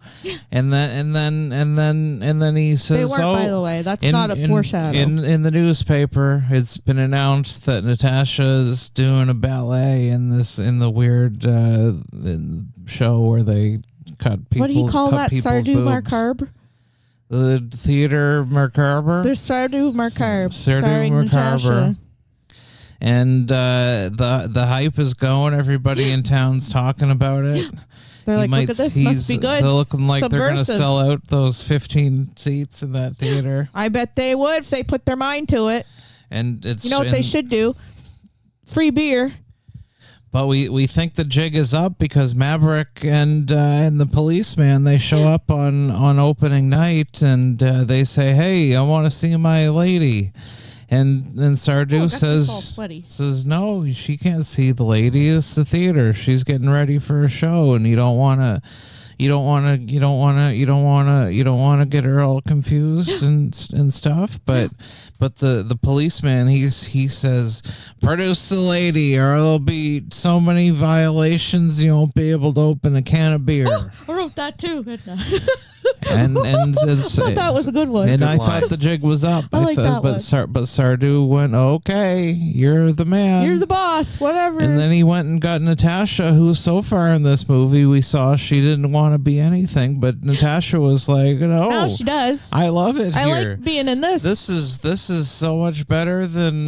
And then he says, They weren't, by the way. That's not a foreshadow. In the newspaper, it's been announced that Natasha's doing a ballet in the weird show where they cut people's. What do you call that? People's Sardou boobs. Macabre? The theater macabre. There's Sardou Macabre. Sardou starring Macabre. Natasha. And the hype is going. Everybody in town's talking about it. They're like, look at this. Must be good. They're looking like they're going to Subversive. sell out those 15 seats in that theater. I bet they would if they put their mind to it. And it's You know what they should do? Free beer. But we think the jig is up because Maverick and the policeman, they show up on opening night, and they say, "Hey, I want to see my lady." And Sardou says no, she can't see the lady. It's the theater. She's getting ready for a show, and you don't want to get her all confused and stuff. But the policeman, he says, "Produce the lady, or there'll be so many violations you won't be able to open a can of beer." I wrote that too. and I thought that was a good one. And Good I line. thought the jig was up. I like that one. But Sardou went, "Okay, you're the man. You're the boss, whatever." And then he went and got Natasha, who so far in this movie we saw she didn't want to be anything, but Natasha was like, "No, now she does. I love it I here. like being in this. This is so much better than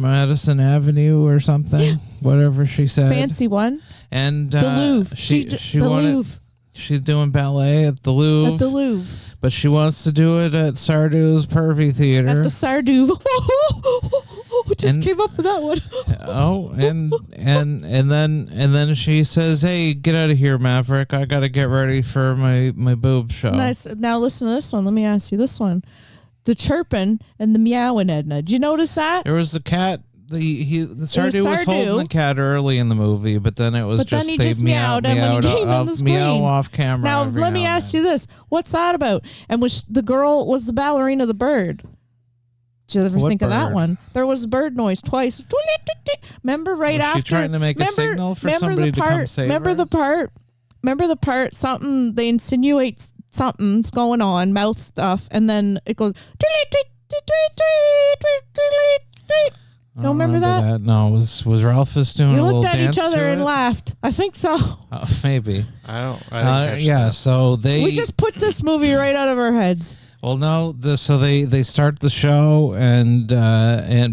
Madison Avenue or something, whatever she said. Fancy one. And The Louvre. she the wanted. Louvre. She's doing ballet at the Louvre. At the Louvre. But she wants to do it at Sardou's Pervy Theater. At the Sardou. Just And- came up with that one. Oh, and then she says, "Hey, get out of here, Maverick. I got to get ready for my boob show." Nice. Now listen to this one. Let me ask you this one. The chirping and the meowing, Edna. Did you notice that? There was the cat. Sardou was holding Sardou. the cat early in the movie, but then it was But then just he they just meowed, and when he came on the screen. meow off camera. Now let me ask you this: what's that about? And was the girl was the ballerina the bird? Did you ever What think of that bird? one? There was bird noise twice. Remember right Was she after? trying to make a signal for somebody to come save Remember her? the part? Remember the part? Something they insinuate something's going on, mouth stuff, and then it goes. Don't remember that? No, was Ralphus doing You a little looked at dance each other to and it? laughed. I think so. Maybe. I didn't catch Yeah. that. So they. We just put this movie right out of our heads. Well, no. So they start the show, and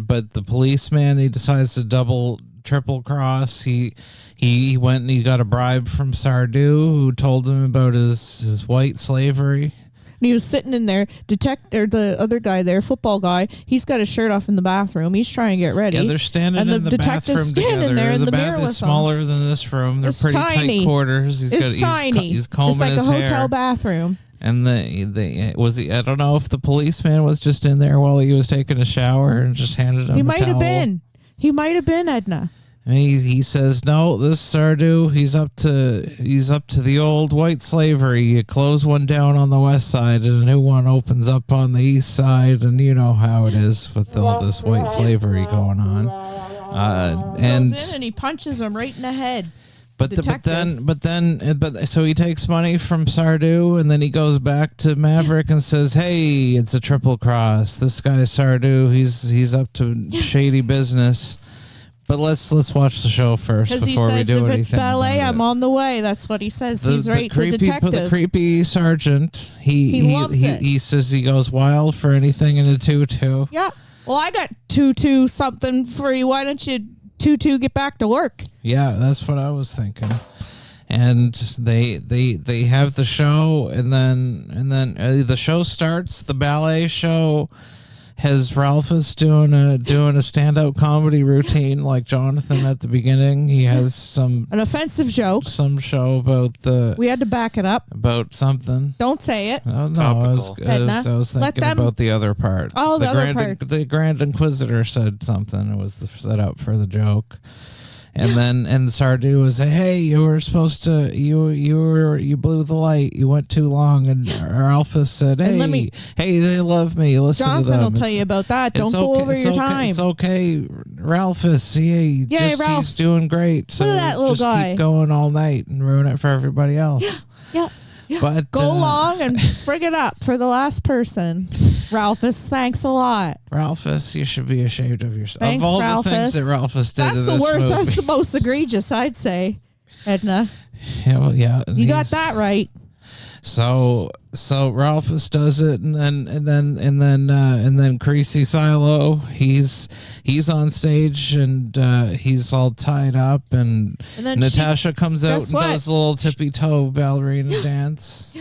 but the policeman, he decides to triple cross. He went and he got a bribe from Sardou, who told him about his white slavery. And he was sitting in there, the other guy there, football guy, he's got his shirt off in the bathroom. He's trying to get ready. Yeah, they're standing And the in the detective's bathroom standing together. there in the the mirror bath with is smaller than this room. They're It's pretty tiny. tight quarters. It's tiny. He's combing It's like his a hotel hair. bathroom. And I don't know if the policeman was just in there while he was taking a shower and just handed him He a might have towel. been. He might have been, Edna. And he says, "No, this Sardou, he's up to the old white slavery. You close one down on the west side and a new one opens up on the east side, and you know how it is with all this white slavery going on." Goes in and he punches him right in the head. But Detective. so he takes money from Sardou, and then he goes back to Maverick and says, "Hey, it's a triple cross. This guy Sardou, he's up to shady business." But let's watch the show first Because he before we says do if anything. it's ballet, about I'm it. on the way. That's what he says. He's right, the detective. The creepy sergeant. He loves it. He says he goes wild for anything in a tutu. Yeah. Well, I got 2-2 something for you. Why don't you 2-2 get back to work? Yeah, that's what I was thinking. And they have the show, and then the show starts. The ballet show has Ralphus doing a stand-up comedy routine like Jonathan at the beginning. He has An offensive joke. some show about We had to back it up. about something. Don't say it. Oh, no, I was Edna, thinking let them- about the other part. Oh, the other part. The Grand Inquisitor said something. It was the setup for the joke. And then Sardu was, hey, you were supposed to, you blew the light. You went too long. And Ralphus said, hey, they love me. Listen to Jonathan them. will tell you about that. Don't go over your time. It's okay, Ralphus. Yay, Ralph. He's doing great. So Look at that little just guy. keep going all night and ruin it for everybody else. Yeah. But Go along and frig it up for the last person. Ralphus, thanks a lot. Ralphus, you should be ashamed of yourself. Thanks, of all Ralphus. the things that Ralphus did That's in the this worst. movie. That's the most egregious, I'd say, Edna. Yeah, well, yeah. You got that right. So Ralphus does it, and then Creasy Silo, he's on stage, and he's all tied up, and then Natasha comes out guess and what? does a little tippy toe ballerina dance.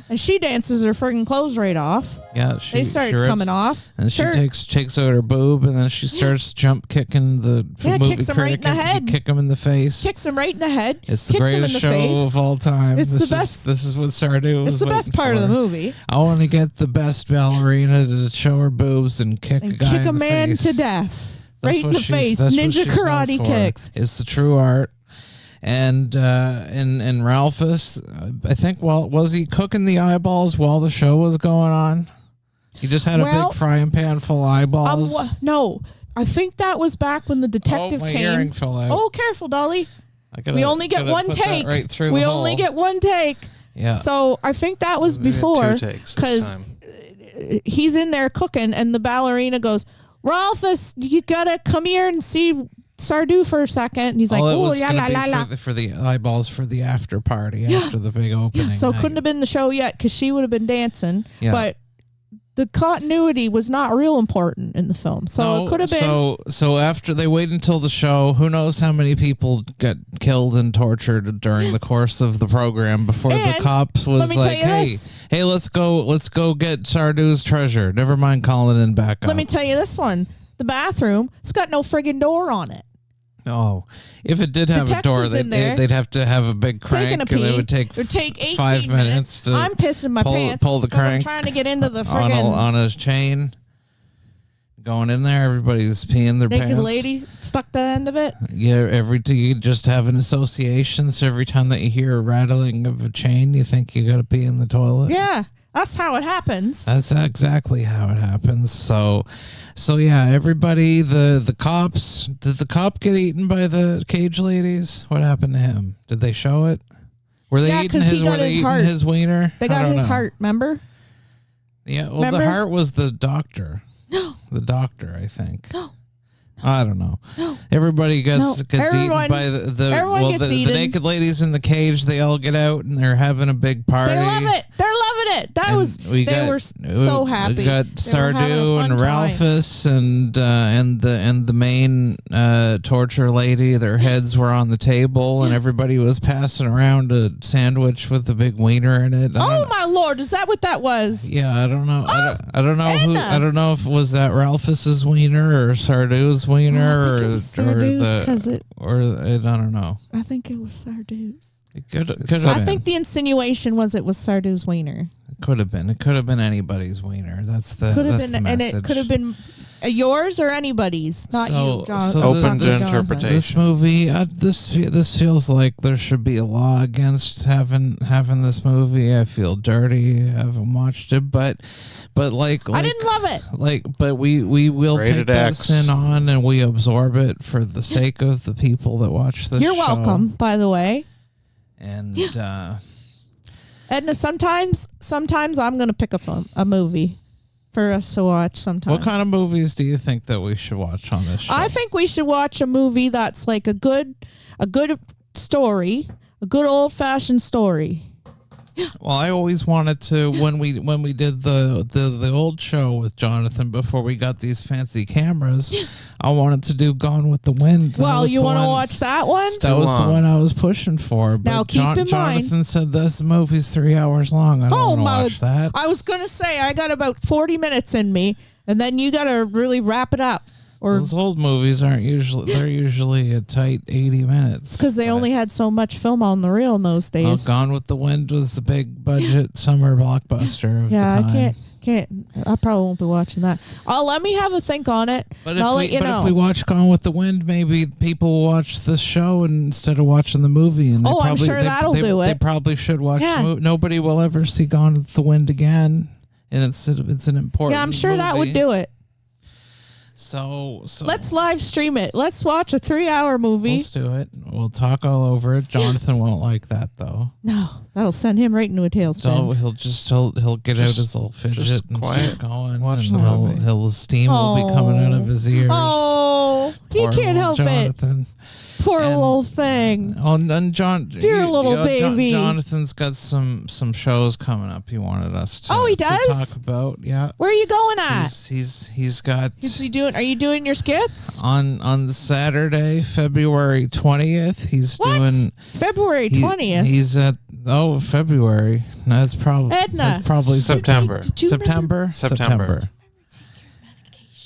And she dances her friggin' clothes right off. Yeah, They start rips, coming off. and she takes out her boob, and then she starts jump kicking the movie kicks him right in critic, the and head. kick him in the face. Kicks him right in the head. It's the kicks him in greatest the show face. of all time. It's this the best. This is what Sardu was It's the best waiting part of the for. movie. I want to get the best ballerina to show her boobs and kick a And guy kick in a the man face. to death. That's Right in what the she's- face. that's what Ninja she's known karate for. kicks. It's the true art. And Ralphus, I think, was he cooking the eyeballs while the show was going on? He just had a big frying pan full of eyeballs. No, I think that was back when the detective my came. earring fell out. Oh, careful, Dolly. We only get one take. Right through We the only hole. get one take. Yeah. So I think that was We had before, 2 takes this because time. he's in there cooking, and the ballerina goes, "Ralphus, you gotta come here and see Sardu for a second." And he's like, it "Oh, was yeah, gonna la be la la." for the eyeballs for the after party after the big opening. So it night. couldn't have been the show yet because she would have been dancing. Yeah. But the continuity was not real important in the film. So it could have been. So after they wait until the show, who knows how many people got killed and tortured during the course of the program before the And cops let was me tell like, you hey, this. let's go get Sardu's treasure. Never mind calling in backup. Let me tell you this one. The bathroom, it's got no friggin' door on it. Oh, if it did have a door, Detectives in there they'd have to have a big crank, Taking a and pee. it would take It would take 18 5 minutes to I'm pissing my pants. pull the 'cause I'm crank trying to get into the on friggin' on a chain. Going in there, everybody's peeing their naked pants. lady stuck the end of it. Yeah, you just have an association. So every time that you hear a rattling of a chain, you think you got to pee in the toilet. Yeah, that's how it happens. That's exactly how it happens. So yeah, everybody, the cops. Did the cop get eaten by the cage ladies? What happened to him? Did they show it? Were they Yeah, eating 'cause he his? got Were they his eating heart. his wiener? They I got don't his know. heart, remember? Yeah, well, Remember? the heart was the doctor. No. The doctor, I think. No. I don't know. No. Everybody gets Everyone- eaten by the everyone gets the eaten. naked ladies in the cage. They all get out and they're having a big party. They love it. They're loving it. That And was. we They got- were so happy. We got They were having a Sardu fun and time. Ralphus and the main torture lady. Their heads were on the table and everybody was passing around a sandwich with the big wiener in it. Oh my lord! Is that what that was? Yeah, I don't know. I don't know Edna. I don't know if it was that Ralphus's wiener or Sardu's wiener I think it or was Sardu's, 'cause I don't know. I think it was Sardu's. It could I have think the insinuation was it was Sardu's wiener. could have been. It could have been anybody's wiener. That's the Could have that's been, the and message. it could have been yours or anybody's, not you, John. Open to Jonathan. interpretation. This movie, this feels like there should be a law against having this movie. I feel dirty. I haven't watched it, but like I didn't love it. But we will Rated take that X. sin on and we absorb it for the sake of the people that watch this. You're show. welcome, by the way. And Edna, sometimes I'm going to pick a movie for us to watch sometimes. What kind of movies do you think that we should watch on this show? I think we should watch a movie that's like a good story, a good old fashioned story. Well, I always wanted to when we did the old show with Jonathan before we got these fancy cameras. I wanted to do Gone with the Wind. Well, you want to watch that one? That was the one I was pushing for. But now keep in mind, Jonathan said this movie's 3 hours long. I don't want to watch that. I was gonna say I got about 40 minutes in me, and then you got to really wrap it up. Or those old movies they're usually a tight 80 minutes. Because they only had so much film on the reel in those days. Gone with the Wind was the big budget summer blockbuster of the time. I can't. I probably won't be watching that. Let me have a think on it. But I'll let you know. If we watch Gone with the Wind, maybe people will watch the show instead of watching the movie. And I'm sure that'll do it. They probably should watch the movie. Nobody will ever see Gone with the Wind again, and it's an important. Yeah, I'm sure movie. that would do it. So let's live stream it. Let's watch a 3-hour movie. Let's do it. We'll talk all over it. Jonathan won't like that though. No, that'll send him right into a tailspin. So he'll get out his little fidget and start going. Watch and the movie. He'll steam will be coming out of his ears. Oh, he can't help Jonathan. it. Poor little thing. And Dear little baby. Jonathan's got some shows coming up. He wanted us to. Oh, he does? To talk about. Yeah. Where are you going at? He's got. Are you doing your skits? On Saturday, February 20th, he's doing February 20th. He's at February. No, that's probably Edna. That's probably September. September.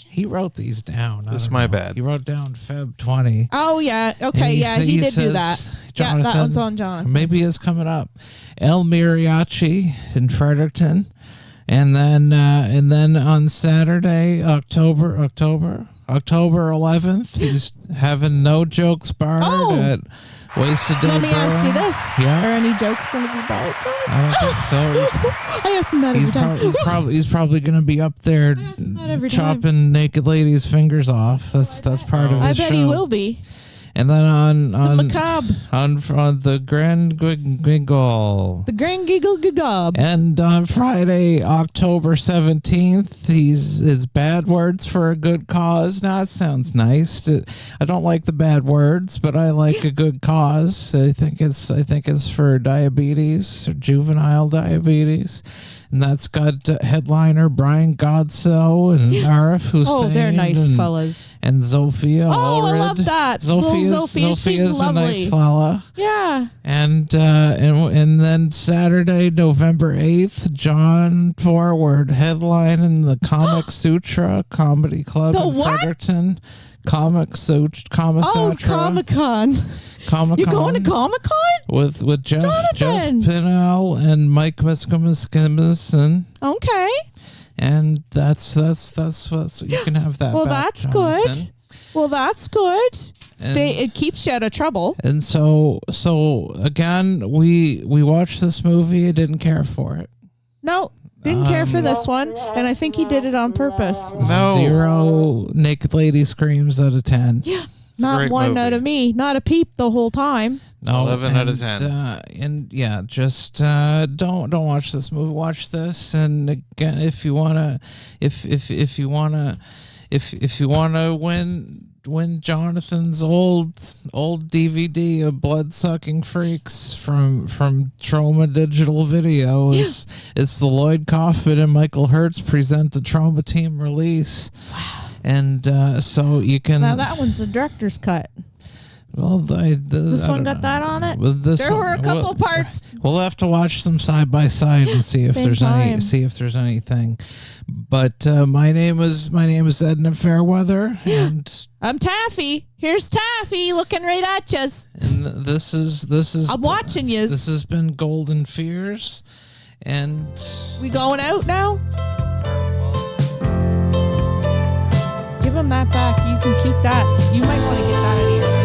He wrote these down. This is my bad. He wrote down Feb 20. Oh yeah. Okay. He did do that. Jonathan, yeah, that one's on Jonathan. Maybe it's coming up. El Mariachi in Fredericton, and then on Saturday, October 11th, he's having No Jokes Barred at Wasted Day. Let me ask you this: Yeah. Are any jokes going to be barred? I don't think so. I ask him that every time. He's probably going to be up there chopping naked ladies' fingers off. That's part of his show. I bet he will be. And then on the macabre. on the Grand Giggle. The Grand Giggle Gagob. And on Friday, October 17th, it's Bad Words for a Good Cause. Now, it sounds nice. I don't like the bad words, but I like a good cause. I think it's for diabetes, or juvenile diabetes. And that's got headliner Brian Godso and Arif Hussein. Oh, they're nice fellas. And Zofia Allred. I love that. Zophia's a nice fella. Yeah. And then Saturday, November 8th, John Forward headlining the Comic Sutra Comedy Club in Fredericton. Comic Sutra. Oh, Comic-Con. You going to Comic-Con? With Jeff Jonathan. Pinnell and Mike Miskimison. Okay. And that's what you can have that. Well, back, that's Jonathan. good. Well, that's good. It keeps you out of trouble. And so again, we watched this movie. I didn't care for it. No, didn't care for this one, and I think he did it on purpose. No. 0 naked lady screams out of 10. Yeah. Not one movie. out of me. Not a peep the whole time. No, 11 out of 10. And yeah, just don't watch this movie. Watch this, and again, if you wanna win Jonathan's old DVD of Blood Sucking Freaks from Trauma Digital Video, it's the Lloyd Kaufman and Michael Hertz present the Trauma Team release. Wow. And so you can. Now that one's the director's cut. Well, this one got that on it. There were a couple parts. We'll have to watch them side by side and see if there's anything. But my name is Edna Fairweather, and I'm Taffy. Here's Taffy looking right at us. And this is. I'm watching you. This has been Golden Fears, and we going out now. Give him that back. You can keep that. You might want to get that out of here.